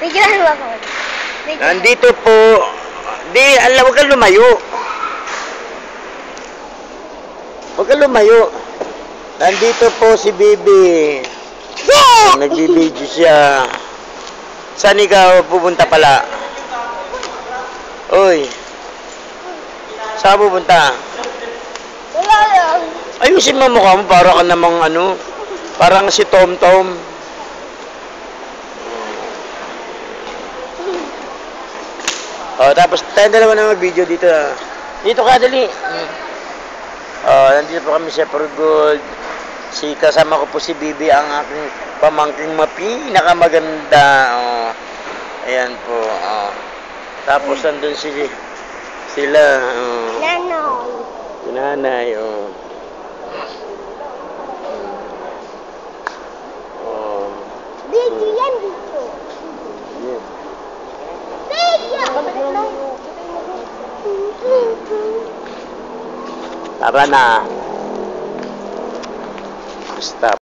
Bigyan mo ako. Nandito po. Di, alam, huwag kang lumayo. Huwag kang lumayo. Nandito po si Bibi. Nagbibideo siya. Saan ikaw pupunta pala? Uy. Saan pupunta? Wala lang. Ayusin mo mukha mo para ka namang ano. Parang si Tom Tom. Oh, tapos tayo dalawa na mag-video dito. Dito ka, dali. Oh, nandito po kami sa Gold. Kasama ko po si Bibi, ang aking pamangking pinakamaganda. Oh. Ayan po. Oh. Tapos nandun sila. Oh. Nanay. Si nanay. Oh. Oh. Video yan dito. Yeah. Video! Tara na. Stop.